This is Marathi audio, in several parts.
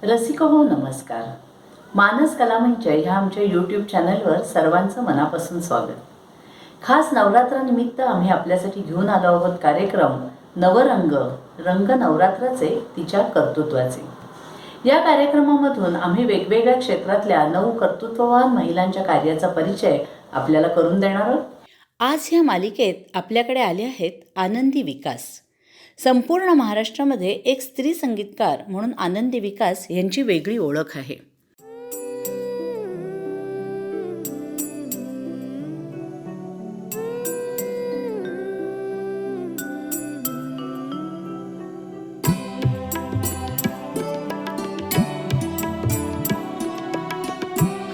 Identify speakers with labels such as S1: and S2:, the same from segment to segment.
S1: रसिको हो नमस्कार. मानस कलामंच ह्या आमच्या यूट्यूब चॅनलवर सर्वांचं मनापासून स्वागत. खास नवरात्रानिमित्त आम्ही आपल्यासाठी घेऊन आलो आहोत कार्यक्रम नवरंग रंग नवरात्राचे तिच्या कर्तृत्वाचे. या कार्यक्रमामधून आम्ही वेगवेगळ्या क्षेत्रातल्या 9 कर्तृत्ववान महिलांच्या कार्याचा परिचय आपल्याला करून देणार आहोत. आज ह्या मालिकेत आपल्याकडे आले आहेत आनंदी विकास. संपूर्ण महाराष्ट्रामध्ये एक स्त्री संगीतकार म्हणून आनंदी विकास यांची वेगळी ओळख आहे.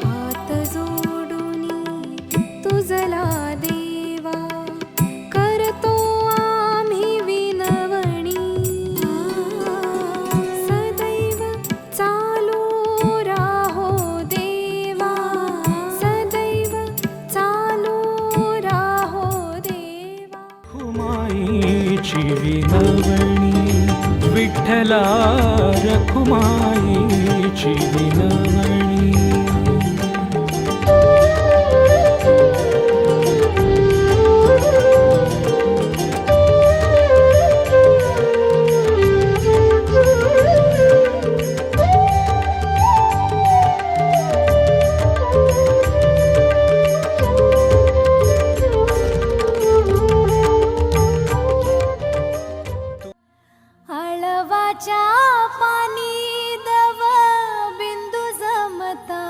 S2: हात जोडूनी तुझला देवा करतो आम्ही विनवणी सदैव चालू राहो देवा सदैव चालू राहो देवा.
S3: रखुमाईची विनवणी विठ्ठला रखुमाईची विनवणी.
S2: आळवाच्या पाणी दव बिंदू जमता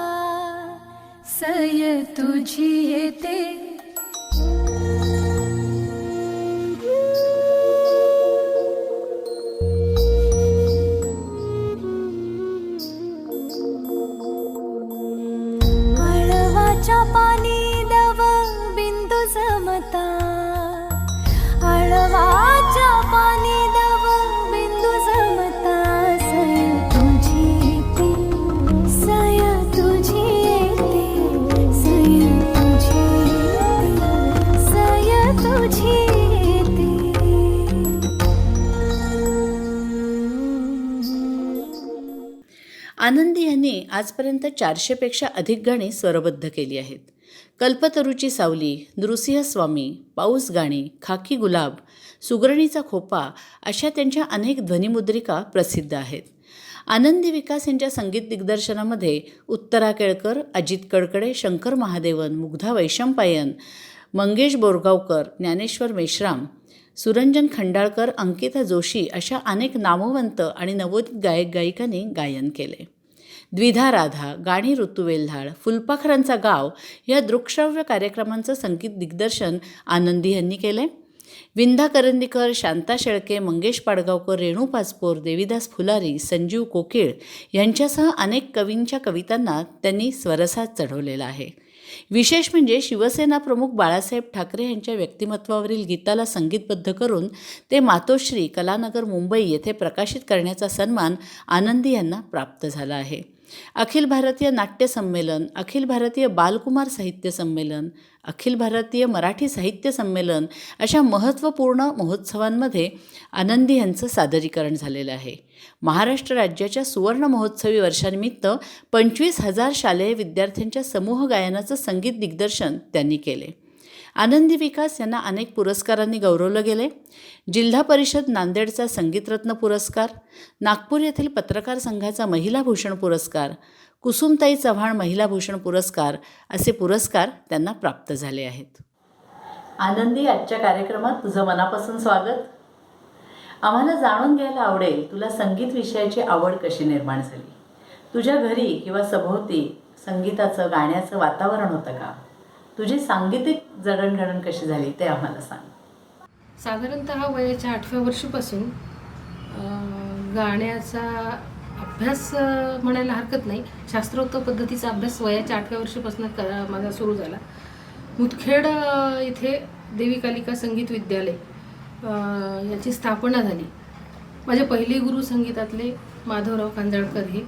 S2: सय तुझी येते. आळवाच्या पाणी दव बिंदू जमता आळवाच्या पाणी दव बिंदू जमता सय तुझी येते सय तुझी येते सय तुझी येते सय तुझी येते.
S1: आनंदी यांनी आजपर्यंत 400पेक्षा अधिक गाणी स्वरबद्ध केली आहेत. कल्पतरूची सावली, नृसिंह स्वामी, पाऊस गाणी, खाकी गुलाब, सुगरणीचा खोपा अशा त्यांच्या अनेक ध्वनिमुद्रिका प्रसिद्ध आहेत. आनंदी विकास यांच्या संगीत दिग्दर्शनामध्ये उत्तरा केळकर, अजित कडकडे, शंकर महादेवन, मुग्धा वैशंपायन, मंगेश बोरगावकर, ज्ञानेश्वर मेश्राम, सुरंजन खंडाळकर, अंकिता जोशी अशा अनेक नामवंत आणि नवोदित गायक गायिकांनी गायन केले. द्विधा राधा, गाणी ऋतुवेल्हाळ, फुलपाखरांचा गाव या दृकश्राव्य कार्यक्रमांचं संगीत दिग्दर्शन आनंदी यांनी केले. विंदा करंदीकर, शांता शेळके, मंगेश पाडगावकर, रेणू पाचपोर, देवीदास फुलारी, संजीव कोकिळ यांच्यासह अनेक कवींच्या कवितांना त्यांनी स्वरसाज चढवलेला आहे. विशेष म्हणजे शिवसेना प्रमुख बाळासाहेब ठाकरे यांच्या व्यक्तिमत्वावरील गीताला संगीतबद्ध करून ते मातोश्री कलानगर मुंबई येथे प्रकाशित करण्याचा सन्मान आनंदी यांना प्राप्त झाला आहे. अखिल भारतीय नाट्य संमेलन, अखिल भारतीय बालकुमार साहित्य संमेलन, अखिल भारतीय मराठी साहित्य संमेलन अशा महत्त्वपूर्ण महोत्सवांमध्ये आनंदी यांचं सादरीकरण झालेलं आहे. महाराष्ट्र राज्याच्या सुवर्ण महोत्सवी वर्षानिमित्त 25,000 शालेय विद्यार्थ्यांच्या समूह गायनाचं संगीत दिग्दर्शन त्यांनी केले. आनंदी विकास यांना अनेक पुरस्कारांनी गौरवलं गेले. जिल्हा परिषद नांदेडचा संगीतरत्न पुरस्कार, नागपूर येथील पत्रकार संघाचा महिला भूषण पुरस्कार, कुसुमताई चव्हाण महिला भूषण पुरस्कार असे पुरस्कार त्यांना प्राप्त झाले आहेत. आनंदी, आजच्या कार्यक्रमात तुझं मनापासून स्वागत. आम्हाला जाणून घ्यायला आवडेल तुला संगीत विषयाची आवड कशी निर्माण झाली. तुझ्या घरी किंवा सभोवती संगीताचं गाण्याचं वातावरण होतं का? तुझी सांगीतिक जडणघडण कशी झाली ते आम्हाला सांग.
S4: साधारणतः वयाच्या 8व्या वर्षीपासून गाण्याचा अभ्यास म्हणायला हरकत नाही, शास्त्रोक्त पद्धतीचा अभ्यास वयाच्या 8व्या वर्षीपासून माझा सुरू झाला. मुदखेड इथे देवी कालिका संगीत विद्यालय याची स्थापना झाली. माझे पहिले गुरु संगीतातले माधवराव कांजळकर हे.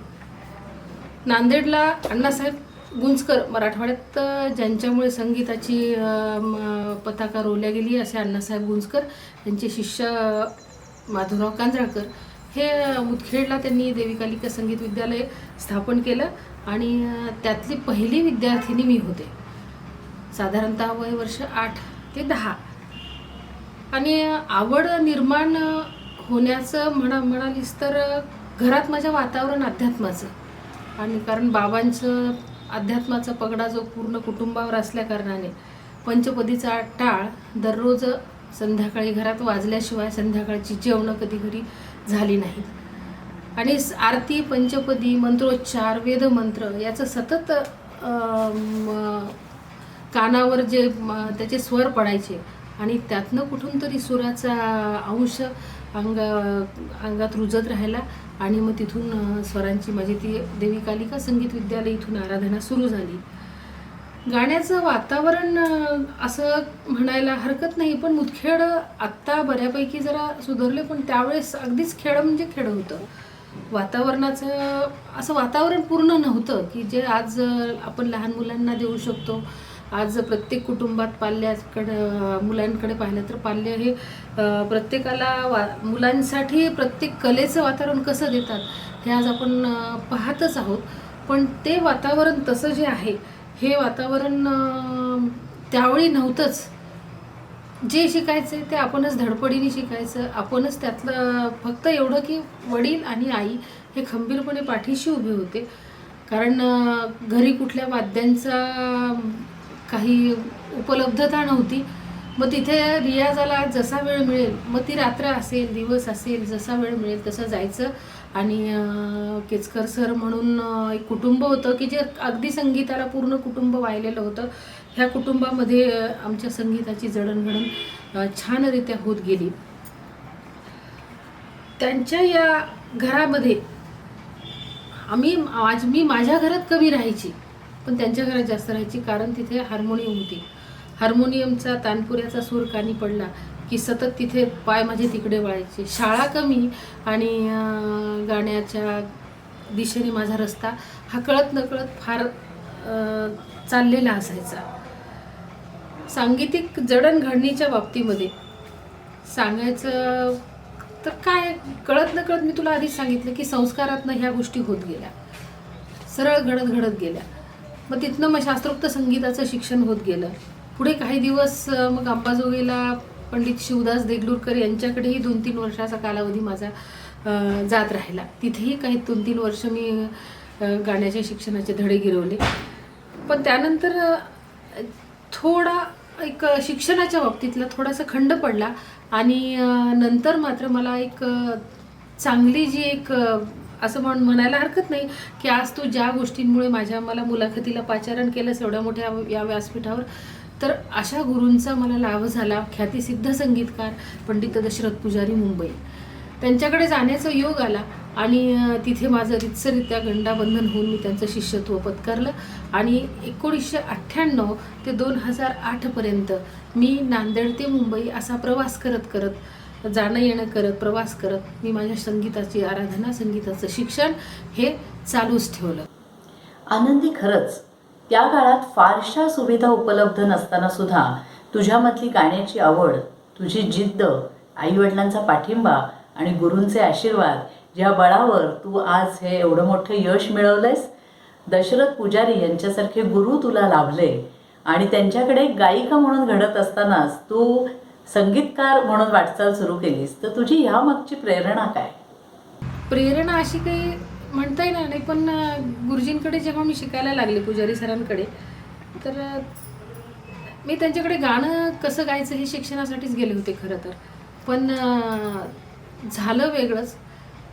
S4: नांदेडला अण्णासाहेब गुंजकर मराठवाड्यात ज्यांच्यामुळे संगीताची पताका रोवल्या गेली असे अण्णासाहेब गुंजकर यांचे शिष्य माधवराव कांजळकर हे मुदखेडला त्यांनी देवी कालिका संगीत विद्यालय स्थापन केलं आणि त्यातली पहिली विद्यार्थिनी मी होते. साधारणतः वय वर्ष 8 ते 10. आणि आवड निर्माण होण्याचं म्हणालीस तर घरात माझ्या वातावरण अध्यात्माचं, आणि कारण बाबांचं अध्यात्माचा पगडा जो पूर्ण कुटुंबावर असल्या कारणाने पंचपदीचा टाळ दररोज संध्याकाळी घरात वाजल्याशिवाय संध्याकाळची जेवणं कधी घरी झाली नाहीत. आणि आरती, पंचपदी, मंत्रोच्चार, वेदमंत्र याचं सतत कानावर जे त्याचे स्वर पडायचे आणि त्यातनं कुठून तरी सुराचा अंश अंगात रुजत राहिला आणि मग तिथून स्वरांची माझी ती देवी कालिका संगीत विद्यालय इथून आराधना सुरू झाली. गाण्याचं वातावरण असं म्हणायला हरकत नाही, पण मुदखेड आत्ता बऱ्यापैकी जरा सुधारले, पण त्यावेळेस अगदीच खेडं म्हणजे खेडं होतं. वातावरणाचं असं वातावरण पूर्ण नव्हतं की जे आज आपण लहान मुलांना देऊ शकतो. आज प्रत्येक कुटुंबात मुलांकडे पाहिलं तर पाल्य हे प्रत्येकाला मुलांसाठी प्रत्येक कलेचं वातावरण कसं देतात हे आज आपण पाहतच आहोत. पण ते वातावरण तसं जे आहे हे वातावरण त्यावेळी नव्हतंच. जे शिकायचं ते आपणच धडपडीने शिकायचं, आपणच त्यातलं फक्त एवढं की वडील आणि आई हे खंबीरपणे पाठीशी उभे होते. कारण घरी कुठल्या वाद्यांचा काही उपलब्धता नव्हती. मग तिथे रियाजाला जसा वेळ मिळेल, मग ती रात्र असेल दिवस असेल, जसा वेळ मिळेल तसं जायचं. आणि केचकर सर म्हणून एक कुटुंब होतं की जे अगदी संगीताला पूर्ण कुटुंब वाहिलेलं होतं. ह्या कुटुंबामध्ये आमच्या संगीताची जडणघडण छानरित्या होत गेली. त्यांच्या या घरामध्ये मी माझ्या घरात कमी राहायची, पण त्यांच्या घरात जास्त राहायची, कारण तिथे हार्मोनियम होती. हार्मोनियमचा तानपुऱ्याचा सूर कानी पडला की सतत तिथे पाय माझे तिकडे वळायचे. शाळा कमी आणि गाण्याच्या दिशेने माझा रस्ता हा कळत नकळत फार चाललेला असायचा. सांगीतिक जडणघडणीच्या बाबतीमध्ये सांगायचं तर काय, कळत नकळत मी तुला आधीच सांगितलं की संस्कारातनं ह्या गोष्टी होत गेल्या, सरळ घडत गेल्या. मग तिथनं मग शास्त्रोक्त संगीताचं शिक्षण होत गेलं. पुढे काही दिवस मग अंबाजोगाईला पंडित शिवदास देगलूरकर यांच्याकडेही 2-3 वर्षाचा कालावधी माझा जात राहिला. तिथेही काही 2-3 वर्ष मी गाण्याच्या शिक्षणाचे धडे गिरवले. पण त्यानंतर थोडा एक शिक्षणाच्या बाबतीतला थोडासा खंड पडला आणि नंतर मात्र मला एक चांगली जी एक असं म्हणायला हरकत नाही की आज तू ज्या गोष्टींमुळे मला मुलाखतीला पाचारण केलंस एवढ्या मोठ्या या व्यासपीठावर, तर अशा गुरूंचा मला लाभ झाला. ख्यातिसिद्ध संगीतकार पंडित दशरथ पुजारी मुंबई, त्यांच्याकडे जाण्याचा योग आला आणि तिथे माझं रितसरित्या गंडाबंधन होऊन मी त्यांचं शिष्यत्व पत्करलं. आणि 1998 ते 2008पर्यंत मी नांदेड ते मुंबई असा प्रवास करत जाणं येणं करत प्रवास करत मी माझ्या संगीताची आराधना, संगीताचं शिक्षण हे चालूच ठेवलं.
S1: आनंदी, खरंच त्या काळात फारशा सुविधा उपलब्ध नसताना सुद्धा तुझ्यामधली गाण्याची आवड, तुझी जिद्द, आईवडिलांचा पाठिंबा आणि गुरूंचे आशीर्वाद, ज्या बळावर तू आज हे एवढं मोठं यश मिळवलंयस. दशरथ पुजारी यांच्यासारखे गुरु तुला लाभले आणि त्यांच्याकडे गायिका म्हणून घडत असतानाच तू संगीतकार म्हणून वाटचाल सुरू केलीस. तर तुझी ह्यामागची प्रेरणा काय?
S4: प्रेरणा अशी काही म्हणता येणार नाही, पण गुरुजींकडे जेव्हा मी शिकायला लागले, पुजारी सरांकडे, तर मी त्यांच्याकडे गाणं कसं गायचं हे शिक्षणासाठीच गेले होते खरं तर. पण झालं वेगळंच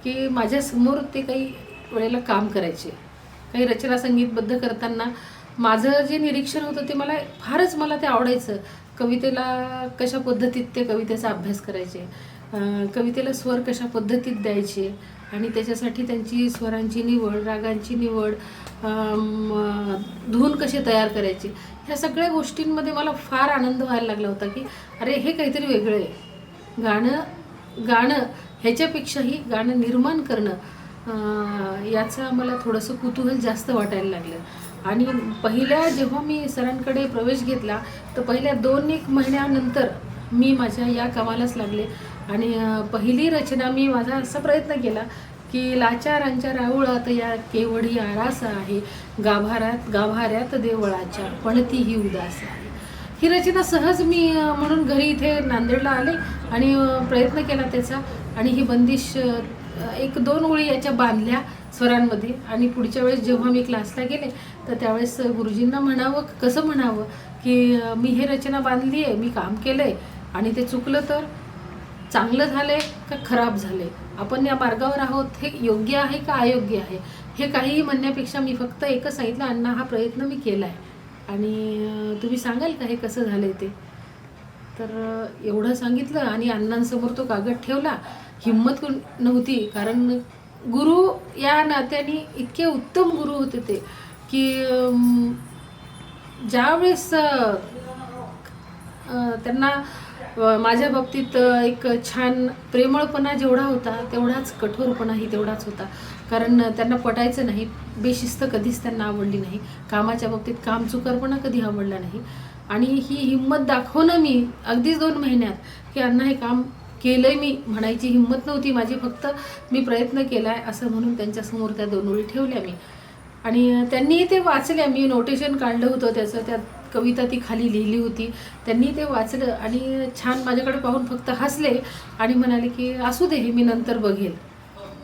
S4: की माझ्यासमोर ते काही वेळेला काम करायचे. काही रचना संगीतबद्ध करताना माझं जे निरीक्षण होतं ते मला ते आवडायचं. कवितेला कशा पद्धतीत ते कवितेचा अभ्यास करायचे, कवितेला स्वर कशा पद्धतीत द्यायचे आणि त्याच्यासाठी त्यांची स्वरांची निवड, रागांची निवड, धून कसे तयार करायचे, ह्या सगळ्या गोष्टींमध्ये मला फार आनंद व्हायला लागला होता की अरे हे काहीतरी वेगळं आहे. गाणं ह्याच्यापेक्षाही गाणं निर्माण करणं याचं मला थोडंसं कुतूहल जास्त वाटायला लागलं. आणि जेव्हा मी सरांकडे प्रवेश घेतला तर पहिल्या 2-1 महिन्यानंतर मी माझ्या या कामालाच लागले आणि पहिली रचना मी माझा असा प्रयत्न केला की लाचारांच्या राऊळात या केवढी आरास आहे, गाभाऱ्यात देवळाच्या पणती ही उदास आहे. ही रचना सहज मी म्हणून घरी इथे नांदेडला आले आणि प्रयत्न केला त्याचा आणि ही बंदिश 1-2 ओळी याच्या बांधल्या स्वरांमध्ये आणि पुढच्या वेळेस जेव्हा मी क्लासला गेले तर त्यावेळेस गुरुजींना म्हणावं कसं म्हणावं की मी हे रचना बांधली आहे, मी काम केलं आहे आणि ते चुकलं तर चांगलं झालं आहे का खराब झालं आहे, आपण या मार्गावर आहोत, हे योग्य आहे का अयोग्य आहे, हे काहीही म्हणण्यापेक्षा मी फक्त एकच सांगितलं, अण्णा हा प्रयत्न मी केला आहे आणि तुम्ही सांगाल का हे कसं झालं आहे ते. तर एवढं सांगितलं आणि अण्णांसमोर तो कागद ठेवला. हिंमत नव्हती कारण गुरु या नात्याने इतके उत्तम गुरु होते ते की ज्यावेळेस त्यांना माझ्या बाबतीत एक छान प्रेमळपणा जेवढा होता तेवढाच कठोरपणाही तेवढाच होता. कारण त्यांना पटायचं नाही, बेशिस्त कधीच त्यांना आवडली नाही, कामाच्या बाबतीत कामचुकारपणा कधी आवडला नाही आणि ही हिंमत दाखवणं मी अगदीच 2 महिन्यात की अण्णा हे काम केलंय मी म्हणायची हिंमत नव्हती माझी, फक्त मी प्रयत्न केला आहे असं म्हणून त्यांच्यासमोर त्या 2 ओळी ठेवल्या मी आणि त्यांनी ते वाचल्या. मी नोटेशन काढलं होतं त्याचं, त्यात कविता ती खाली लिहिली होती, त्यांनी ते वाचलं आणि छान माझ्याकडे पाहून फक्त हसले आणि म्हणाले की असू दे हे मी नंतर बघेल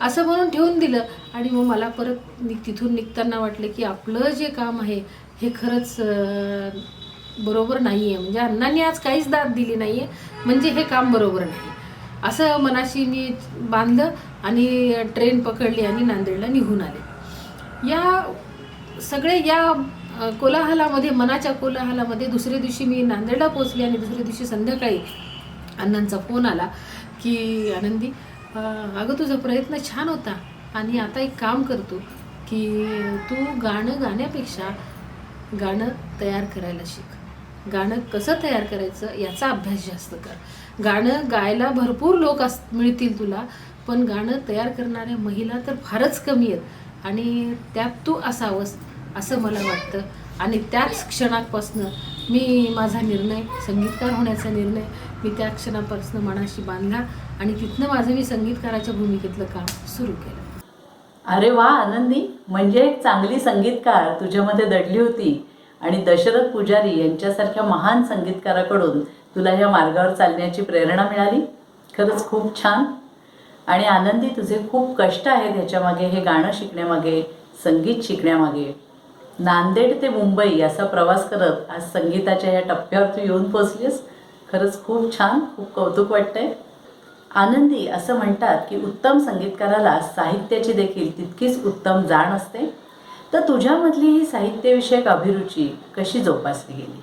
S4: असं म्हणून ठेवून दिलं. आणि मग मला परत तिथून निघताना वाटलं की आपलं जे काम आहे हे खरंच बरोबर नाही आहे, म्हणजे अण्णांनी आज काहीच दाद दिली नाही आहे म्हणजे हे काम बरोबर नाही असं मनाशी मी बांधलं आणि ट्रेन पकडली आणि नांदेडला निघून आले. या सगळे या कोलाहलामध्ये, मनाच्या कोलाहलामध्ये दुसऱ्या दिवशी मी नांदेडला पोचले आणि दुसऱ्या दिवशी संध्याकाळी अण्णांचा फोन आला की आनंदी अगं तुझा प्रयत्न छान होता आणि आता एक काम करतो की तू गाणं गाण्यापेक्षा गाणं तयार करायला शिक, गाणं कसं तयार करायचं याचा अभ्यास जास्त कर. गाणं गायला भरपूर लोक मिळतील तुला, पण गाणं तयार करणाऱ्या महिला तर फारच कमी आहेत आणि त्यात तू असावंस असं मला वाटतं. आणि त्याच क्षणापासून मी माझा निर्णय, संगीतकार होण्याचा निर्णय मी त्या क्षणापासून मनाशी बांधला आणि तिथनं माझं मी संगीतकाराच्या भूमिकेतलं काम सुरू केलं.
S1: अरे वा आनंदी, म्हणजे एक चांगली संगीतकार तुझ्यामध्ये दडली होती आणि दशरथ पुजारी यांच्यासारख्या महान संगीतकाराकडून तुला या मार्गावर चालण्याची प्रेरणा मिळाली. खरंच खूप छान. आणि आनंदी तुझे खूप कष्ट आहेत ह्याच्यामागे, हे गाणं शिकण्यामागे, संगीत शिकण्यामागे. नांदेड ते मुंबई असा प्रवास करत आज संगीताच्या या टप्प्यावर तू येऊन पोचलीस. खरंच खूप छान, खूप कौतुक वाटतंय. आनंदी, असं म्हणतात की उत्तम संगीतकाराला साहित्याची देखील तितकीच उत्तम जाण असते. तर तुझ्यामधली ही साहित्यविषयक अभिरुची कशी जोपासली गेली?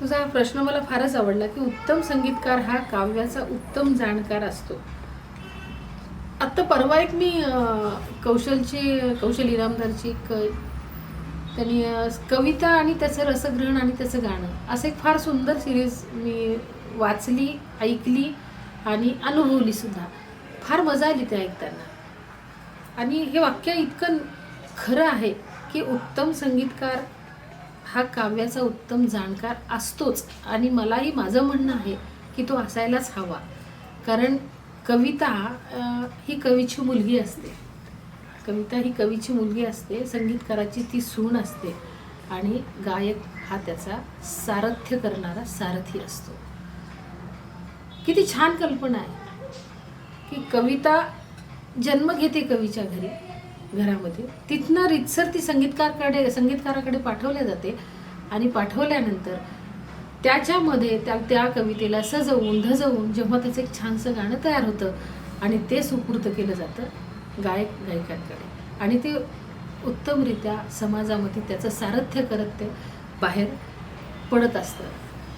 S4: तुझा हा प्रश्न मला फारच आवडला की उत्तम संगीतकार हा काव्याचा उत्तम जाणकार असतो. आत्ता परवा एक मी कौशल इनामदारची त्यांनी कविता आणि त्याचं रसग्रहण आणि त्याचं गाणं असं एक फार सुंदर सिरीज मी वाचली, ऐकली आणि अनुभवली सुद्धा. फार मजा आली ते ऐकताना. आणि हे वाक्य इतकं खरं आहे की उत्तम संगीतकार हा काव्याचा उत्तम जाणकार असतोच आणि मलाही माझं म्हणणं आहे की तो असायलाच हवा. कारण कविता ही कवीची मुलगी असते, कविता ही कवीची मुलगी असते, संगीतकाराची ती सून असते आणि गायक हा त्याचा सारथ्य करणारा सारथी असतो. किती छान कल्पना आहे की कविता जन्म घेते कवीच्या घरामध्ये, तिथनं रितसर ती संगीतकाराकडे पाठवल्या जाते आणि पाठवल्यानंतर त्याच्यामध्ये त्या कवितेला सजवून धजवून जेव्हा त्याचं एक छानसं गाणं तयार होतं आणि ते सुपूर्त केलं जातं गायकांकडे आणि ते उत्तमरित्या समाजामध्ये त्याचं सारथ्य करत ते बाहेर पडत असतं.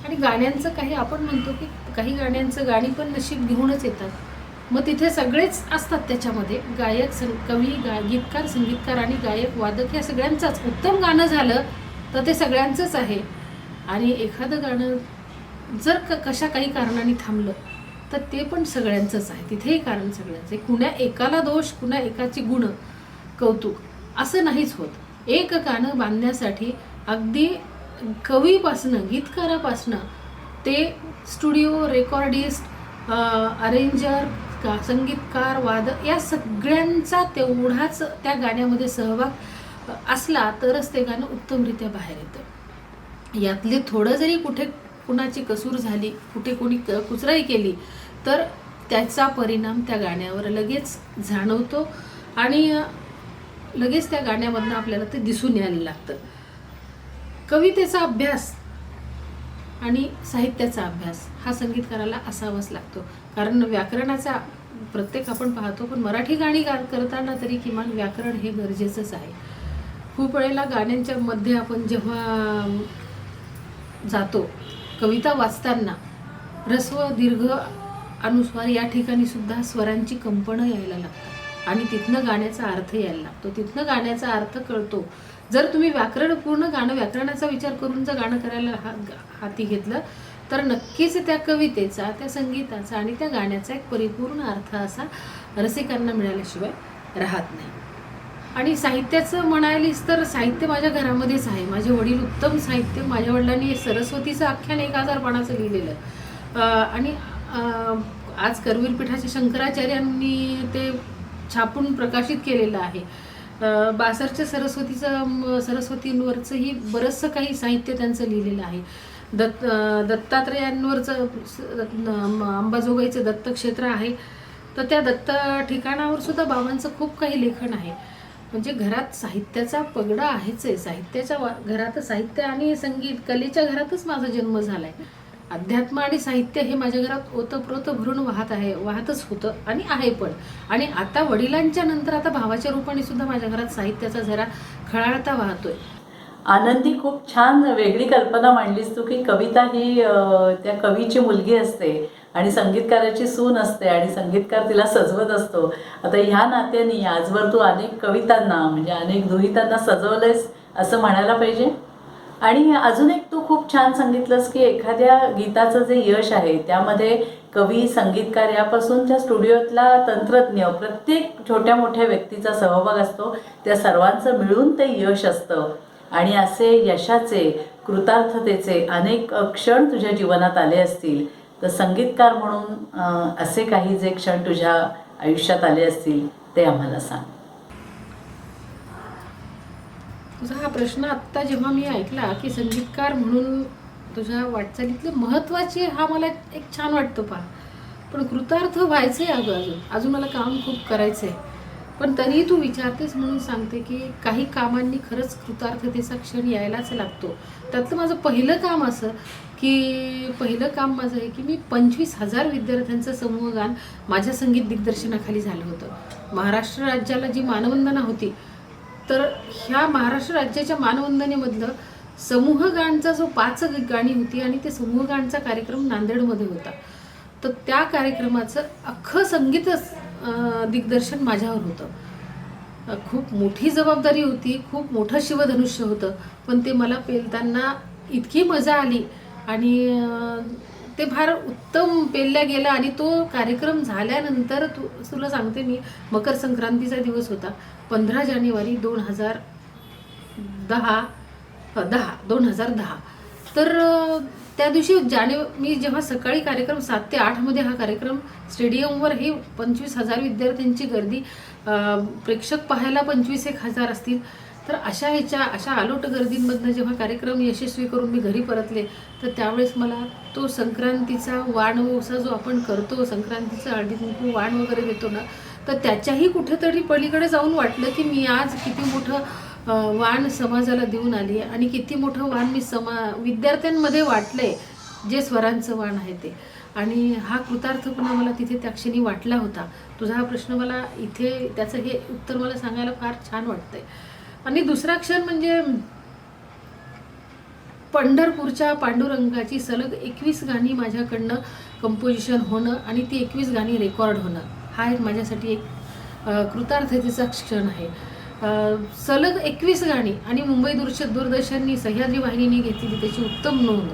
S4: आणि गाण्यांचं काही आपण म्हणतो की काही गाण्यांचं गाणी पण नशीब घेऊनच येतात, मग तिथे सगळेच असतात त्याच्यामध्ये, गायक कवी गीतकार संगीतकार आणि गायक वादक या सगळ्यांचाच. उत्तम गाणं झालं तर ते सगळ्यांचंच आहे आणि एखादं गाणं जर कशा काही कारणाने थांबलं तर ते पण सगळ्यांचंच आहे, तिथेही कारण सगळ्यांचं आहे. कुण्या एकाला दोष, कुण्या एकाची गुण कौतुक असं नाहीच होत. एक गाणं बांधण्यासाठी अगदी कवीपासनं गीतकारापासनं ते स्टुडिओ, रेकॉर्डिस्ट, अरेंजर, संगीतकार, वादक या सगळ्यांचा तेवढाच त्या गाण्यामध्ये सहभाग असला तरच ते गाणं उत्तमरित्या बाहेर येतं. यातले थोडं जरी कुठे कुणाची कसूर झाली, कुठे कोणी कुचराई केली तर त्याचा परिणाम त्या गाण्यावर लगेच जाणवतो आणि लगेच त्या गाण्यामधनं आपल्याला ते दिसून यायला लागतं. कवितेचा अभ्यास आणि साहित्याचा अभ्यास हा संगीतकाराला असावाच लागतो. कारण व्याकरणाचा प्रत्येक आपण पाहतो, पण मराठी गाणी करताना तरी किमान व्याकरण हे गरजेचंच आहे. खूप वेळेला गाण्यांच्या मध्ये आपण जेव्हा जातो, कविता वाचताना ऱ्हस्व, दीर्घ, अनुस्वार या ठिकाणी सुद्धा स्वरांची कंपनं यायला लागतात आणि तिथनं गाण्याचा अर्थ यायला लागतो, तिथनं गाण्याचा अर्थ कळतो. जर तुम्ही पूर्ण गाणं व्याकरणाचा विचार करून जर गाणं करायला हाती घेतलं तर नक्कीच त्या कवितेचा, त्या संगीताचा आणि त्या गाण्याचा एक परिपूर्ण अर्थ असा रसिकांना मिळाल्याशिवाय राहत नाही. आणि साहित्याचं म्हणालीस तर साहित्य माझ्या घरामध्येच आहे. माझे वडील उत्तम साहित्य, माझ्या वडिलांनी सरस्वतीचं आख्यान 1000 पानाचं लिहिलेलं आणि आज करवीर पीठाच्या शंकराचार्यांनी ते छापून प्रकाशित केलेलं आहे. बासरच्या सरस्वतींवरचंही बरंचसं काही साहित्य त्यांचं लिहिलेलं आहे. दत्तात्रेयांवरचं अंबाजोगाईचं दत्तक्षेत्र आहे, तर त्या दत्त ठिकाणावर सुद्धा बाबांचं खूप काही लेखन आहे. म्हणजे घरात साहित्याचा पगडा आहेच आहे. साहित्याच्या घरात साहित्य आणि संगीत कलेच्या घरातच माझा जन्म झाला आहे. अध्यात्म आणि साहित्य हे माझ्या घरात ओतप्रोत भरून वाहतच होतं आणि आहे पण. आणि आता वडिलांच्या नंतर आता भावाच्या रूपाने सुद्धा माझ्या घरात साहित्याचा झरा खळाळता वाहतोय.
S1: आनंदी, खूप छान वेगळी कल्पना मांडलीस तू की कविता ही त्या कवीची मुलगी असते आणि संगीतकाराची सून असते आणि संगीतकार तिला सजवत असतो. आता ह्या नात्याने आजवर तू अनेक कवितांना म्हणजे अनेक दुहितांना सजवलंयस असं म्हणायला पाहिजे. आणि अजून एक तू खूप छान सांगितलंस की एखाद्या गीताचं जे यश आहे त्यामध्ये कवी, संगीतकार यापासून स्टुडिओतला तंत्रज्ञ, प्रत्येक छोट्या मोठ्या व्यक्तीचा सहभाग असतो. त्या सर्वांचं मिळून ते यश असतं. आणि असे यशाचे, कृतार्थतेचे अनेक क्षण तुझ्या जीवनात आले असतील, तर संगीतकार म्हणून असे काही जे क्षण तुझ्या आयुष्यात आले असतील ते आम्हाला सांग.
S4: तुझा हा प्रश्न आत्ता जेव्हा मी ऐकला की संगीतकार म्हणून तुझ्या वाटचालीतले महत्त्वाचे, हा मला एक छान वाटतं. पहा, पण कृतार्थ व्हायचं आहे, अजून मला काम खूप करायचं आहे. पण तरीही तू विचारतेस म्हणून सांगते की काही कामांनी खरंच कृतार्थतेचा क्षण यायलाच लागतो. त्यातलं माझं पहिलं काम असं की माझं आहे की मी 25,000 विद्यार्थ्यांचं समूहगान माझ्या संगीत दिग्दर्शनाखाली झालं होतं. महाराष्ट्र राज्याला जी मानवंदना होती, तर ह्या महाराष्ट्र राज्याच्या मानवंदनेमधलं समूहगानचा जो 5 गाणी होती आणि ते समूहगानचा कार्यक्रम नांदेडमध्ये होता. तर त्या कार्यक्रमाचं अख्खं संगीतच दिग्दर्शन माझ्यावर होतं. खूप मोठी जबाबदारी होती, खूप मोठं शिवधनुष्य होतं, पण ते मला पेलताना इतकी मजा आली आणि ते फार उत्तम पेलल्या गेलं. आणि तो कार्यक्रम झाल्यानंतर तुला सांगते मी, मकर संक्रांतीचा दिवस होता, 15 जानेवारी 2010. तर त्या दिवशी मी जेव्हा सकाळी कार्यक्रम 7 ते 8 मध्ये हा कार्यक्रम स्टेडियमवर, ही 25,000 विद्यार्थ्यांची गर्दी, प्रेक्षक पाहायला 25,000 असतील, तर अशा आलोट गर्दींमधनं जेव्हा कार्यक्रम यशस्वी करून मी घरी परतले, तर त्यावेळेस मला तो संक्रांतीचा वाणवसा जो आपण करतो, संक्रांतीचं हळदी कुंकू वाण वगैरे देतो ना, तर त्याच्याही कुठेतरी पलीकडे जाऊन वाटलं की मी आज किती मोठं वाण समाजाला देऊन आली आहे आणि किती मोठं वाण मी विद्यार्थ्यांमध्ये वाटलंय, जे स्वरांचं वाण आहे ते. आणि हा कृतार्थपणा मला तिथे त्या क्षणी वाटला होता. तुझा हा प्रश्न मला इथे त्याचं हे उत्तर मला सांगायला फार छान वाटतंय. आणि दुसरा क्षण म्हणजे पंढरपूरच्या पांडुरंगाची सलग 21 गाणी माझ्याकडनं कंपोजिशन होणं आणि ती 21 गाणी रेकॉर्ड होणं, हा एक माझ्यासाठी एक कृतार्थतेचा क्षण आहे. सलग 21 गाणी आणि मुंबई दूरदर्शननी, सह्याद्री वाहिनीने घेतलेली त्याची उत्तम नोंद.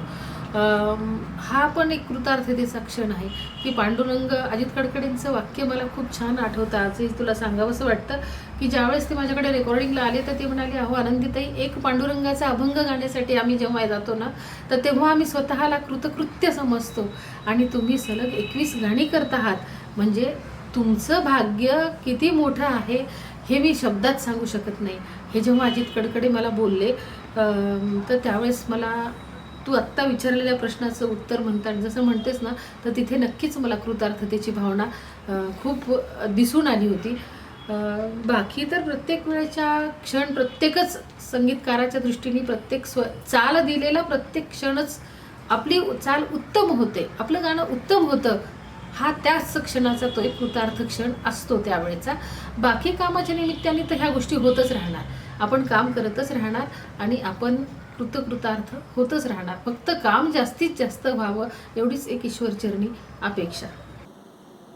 S4: हा पण एक कृतार्थतेचा क्षण आहे की पांडुरंग अजित कडकडेंचं वाक्य मला खूप छान आठवतं. आजही तुला सांगावंसं वाटतं की ज्यावेळेस ते माझ्याकडे रेकॉर्डिंगला आले तर ते म्हणाले, अहो आनंदीताई, एक पांडुरंगाचा अभंग गाण्यासाठी आम्ही जेव्हा जातो ना तर तेव्हा आम्ही स्वतःला कृतकृत्य समजतो आणि तुम्ही सलग 21 गाणी करत आहात म्हणजे तुमचं भाग्य किती मोठं आहे हे मी शब्दात सांगू शकत नाही. हे जेव्हा अजित कडकडे मला बोलले तर त्यावेळेस मला तू आत्ता विचारलेल्या प्रश्नाचं उत्तर म्हणतात जसं म्हणतेस ना तर तिथे नक्कीच मला कृतार्थतेची भावना खूप दिसून आली होती. बाकी तर प्रत्येक वेळेच्या क्षण प्रत्येकच संगीतकाराच्या दृष्टीने प्रत्येक चाल दिलेला प्रत्येक क्षणच आपली चाल उत्तम होते, आपलं गाणं उत्तम होतं, हा त्याच क्षणाचा तो एक कृतार्थ क्षण असतो त्यावेळेचा. बाकी कामाच्या निमित्ताने तर ह्या गोष्टी होतच राहणार, आपण काम करतच राहणार आणि आपण कृतकृतार्थ होतच राहणार. फक्त काम जास्तीत जास्त व्हावं एवढीच एक ईश्वरचरणी अपेक्षा.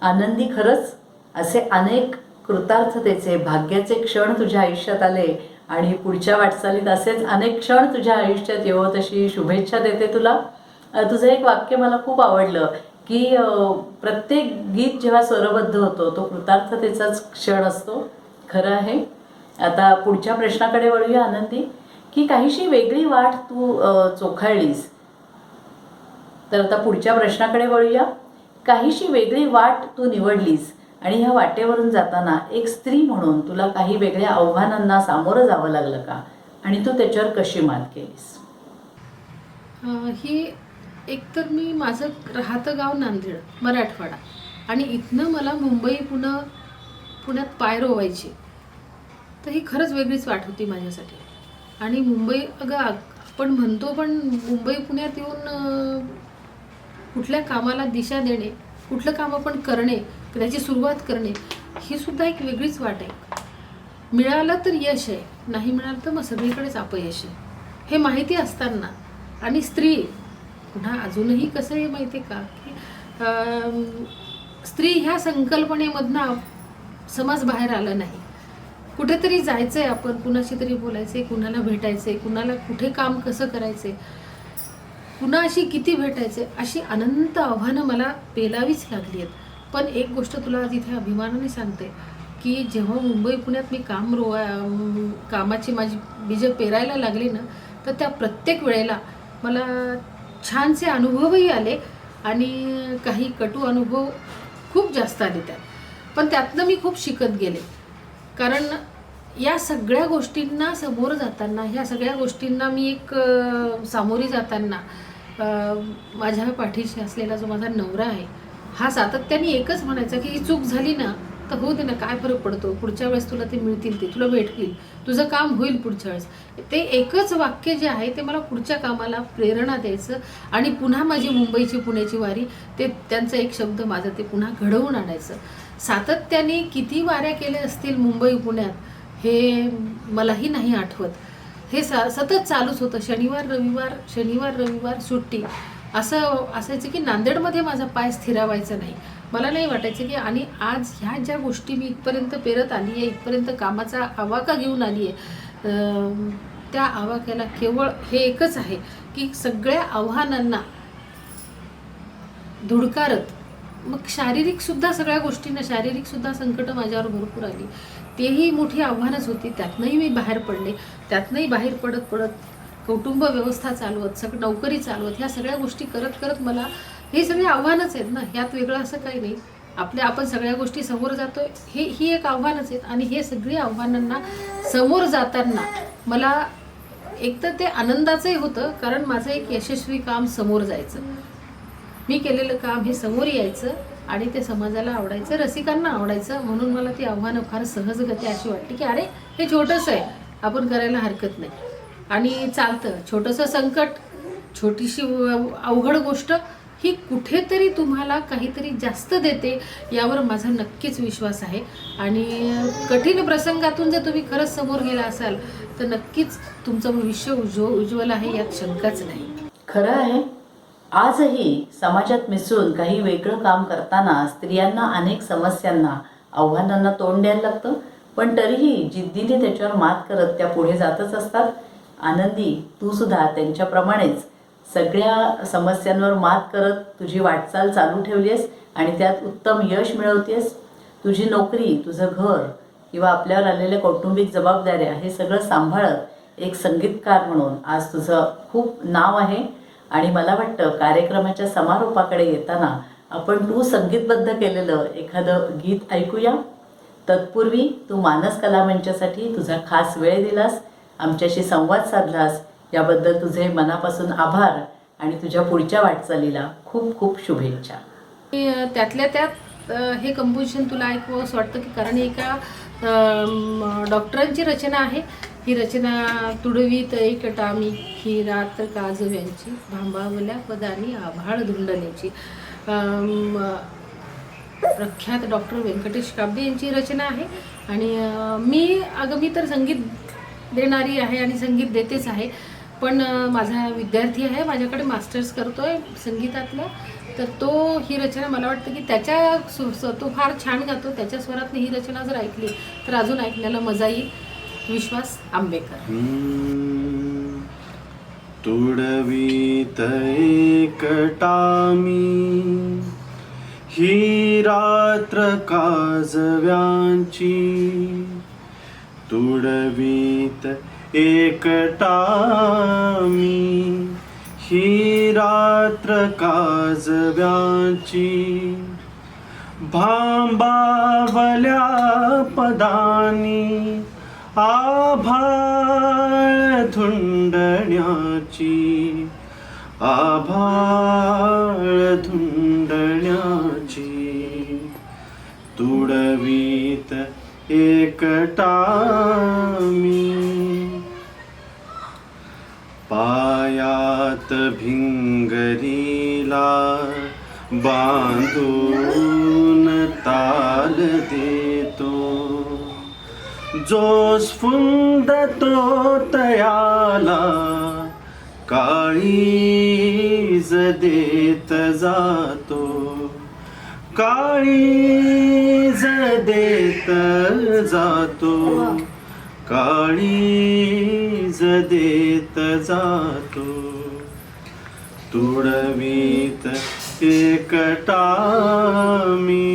S1: आनंदी, खरंच असे अनेक कृतार्थतेचे भाग्याचे क्षण तुझ्या आयुष्यात आले आणि पुढच्या वाटचालीत असेच अनेक क्षण तुझ्या आयुष्यात येवो तशी शुभेच्छा देते तुला. तुझं एक वाक्य मला खूप आवडलं की प्रत्येक गीत जेव्हा स्वरबद्ध होतो तो कृतार्थतेचाच क्षण असतो. खरं आहे. आता पुढच्या प्रश्नाकडे वळूया आनंदी, की काहीशी वेगळी वाट तू चोखाळलीस. तर आता पुढच्या प्रश्नाकडे वळूया. काहीशी वेगळी वाट तू निवडलीस आणि ह्या वाटेवरून जाताना एक स्त्री म्हणून तुला काही वेगळ्या आव्हानांना सामोरं जावं लागलं का आणि तू त्याच्यावर कशी मात केलीस?
S4: ही एकतर मी माझं राहतं गाव नांदेड, मराठवाडा, आणि इथनं मला मुंबई पुण्यात पाय रोवायची, तर ही खरंच वेगळीच वाट होती माझ्यासाठी. आणि मुंबई, अगं आपण म्हणतो पण मुंबई पुण्यात येऊन कुठल्या कामाला दिशा देणे, कुठलं काम आपण करणे, त्याची सुरुवात करणे, ही सुद्धा एक वेगळीच वाट आहे. मिळालं तर यश आहे, नाही मिळालं तर मग सगळीकडेच अपयश आहे, हे माहिती असताना. आणि स्त्री पुन्हा अजूनही कसं आहे माहिती आहे का की स्त्री ह्या संकल्पनेमधनं समाज बाहेर आला नाही. कुठेतरी जायचं आहे आपण, कुणाशी तरी बोलायचं आहे, कुणाला भेटायचं आहे, कुणाला कुठे काम कसं करायचं आहे, कुणाशी किती भेटायचं आहे, अशी अनंत आव्हानं मला पेलावीच लागली आहेत. पण एक गोष्ट तुला आज इथे अभिमानाने सांगते की जेव्हा मुंबई पुण्यात मी कामाची माझी बीजं पेरायला लागली ना तर त्या प्रत्येक वेळेला मला छानसे अनुभवही आले आणि काही कटू अनुभव खूप जास्त आले त्यात. पण त्यातनं मी खूप शिकत गेले. कारण या सगळ्या गोष्टींना समोर जाताना, ह्या सगळ्या गोष्टींना मी एक सामोरी जाताना माझ्या पाठीशी असलेला जो माझा नवरा आहे हा सातत्याने एकच म्हणायचा की ही चूक झाली ना तर होऊ दे ना, काय फरक पडतो, पुढच्या वेळेस तुला ते मिळतील, ते तुला भेटतील, तुझं काम होईल पुढच्या वेळेस. ते एकच वाक्य जे आहे ते मला पुढच्या कामाला प्रेरणा द्यायचं आणि पुन्हा माझी मुंबईची पुण्याची वारी, ते त्यांचा एक शब्द माझं ते पुन्हा घडवून आणायचं. सातत्याने किती वाऱ्या केल्या असतील मुंबई पुण्यात हे मलाही नाही आठवत. हे सतत चालूच होतं. शनिवार रविवार सुट्टी असं असायचं की नांदेडमध्ये माझा पाय स्थिरावायचा नाही. मला नाही वाटायचं की आणि आज ह्या ज्या गोष्टी मी इथपर्यंत पेरत आली आहे, इथपर्यंत कामाचा आवाका घेऊन आली आहे, त्या आवाक्याला केवळ हे एकच आहे की सगळ्या आव्हानांना धुडकारत मग शारीरिकसुद्धा सगळ्या गोष्टींना शारीरिकसुद्धा संकटं माझ्यावर भरपूर आली, तेही मोठी आव्हानच होती. त्यातनंही मी बाहेर पडले. त्यातनंही बाहेर पडत कौटुंब व्यवस्था चालवत, नोकरी चालवत, ह्या सगळ्या गोष्टी करत मला हे सगळे आव्हानच आहेत ना. ह्यात वेगळं असं काही नाही. आपण सगळ्या गोष्टी समोर जातोय ही एक आव्हानच आहेत. आणि हे सगळी आव्हानांना समोर जाताना मला एक तर ते आनंदाचंही होतं कारण माझं एक यशस्वी काम समोर जायचं, मी केलेलं काम हे समोर यायचं आणि ते समाजाला आवडायचं, रसिकांना आवडायचं. म्हणून मला ती आव्हानं फार सहजगती अशी वाटली की अरे हे छोटंसं आहे, आपण करायला हरकत नाही आणि चालतं. छोटंसं संकट, छोटीशी अवघड गोष्ट ही कुठेतरी तुम्हाला काहीतरी जास्त देते यावर माझा नक्कीच विश्वास आहे. आणि कठीण प्रसंगातून जर तुम्ही खरंच समोर गेला असाल तर नक्कीच तुमचं भविष्य उज्ज्वल आहे, यात शंकाच नाही.
S1: खरं आहे. आजही समाजात मिसळून काही वेगळं काम करताना स्त्रियांना अनेक समस्यांना, आव्हानांना तोंड द्यायला लागतं, पण तरीही जिद्दीने त्याच्यावर मात करत त्या पुढे जातच असतात. आनंदी, तू सुद्धा त्यांच्याप्रमाणेच सगळ्या समस्यांवर मात करत तुझी वाटचाल चालू ठेवली आहेस आणि त्यात उत्तम यश मिळवतेस. तुझी नोकरी, तुझं घर किंवा आपल्यावर आलेल्या कौटुंबिक जबाबदाऱ्या हे सगळं सांभाळत एक संगीतकार म्हणून आज तुझं खूप नाव आहे. आणि मला वाटतं कार्यक्रमाच्या समारोपाकडे येताना आपण तू संगीतबद्ध केलेलं एखादं गीत ऐकूया. तत्पूर्वी तू मानस कला मंचासाठी तुझा खास वेळ दिलास, आमच्याशी संवाद साधलास, याबद्दल तुझे मनापासून आभार आणि तुझ्या पुढच्या वाटचालीला खूप खूप शुभेच्छा.
S4: त्यातल्या त्यात हे कंपोजिशन तुला ऐकवं असं वाटतं की कारण एका डॉक्टरांची रचना आहे. ही रचना तुडवीत एकटा मी ही रात्र काजव्यांची भांबावल्या पदानी आभाळ धुंडण्याची. प्रख्यात डॉक्टर व्यंकटेश काब्दे यांची रचना आहे. आणि मी तर संगीत देणारी आहे आणि संगीत देतेच आहे, पण माझा विद्यार्थी आहे, माझ्याकडे मास्टर्स करतो आहे संगीतातलं. तर तो ही रचना मला वाटतं की तो फार छान गातो, त्याच्या स्वरातनं ही रचना जर ऐकली तर अजून ऐकण्याला मजा येईल. विश्वास आंबेकर.
S5: तुडवीत एकटा मी ही रात्र काजव्यांची, तुडवीत एकटा मी ही रात्र काजव्यांची, भांबावल्या पदानी आभाळ धुंडण्याची, आभाळ धुंडण्याची, तुडवीत एकटा मी. पायात भिंगरीला बांधून ताल देतो, जो स्फुंदतो तयाला काळीज देत जातो, काळीज देत जातो, काळीज देत जातो, तुडवीत एकटा मी.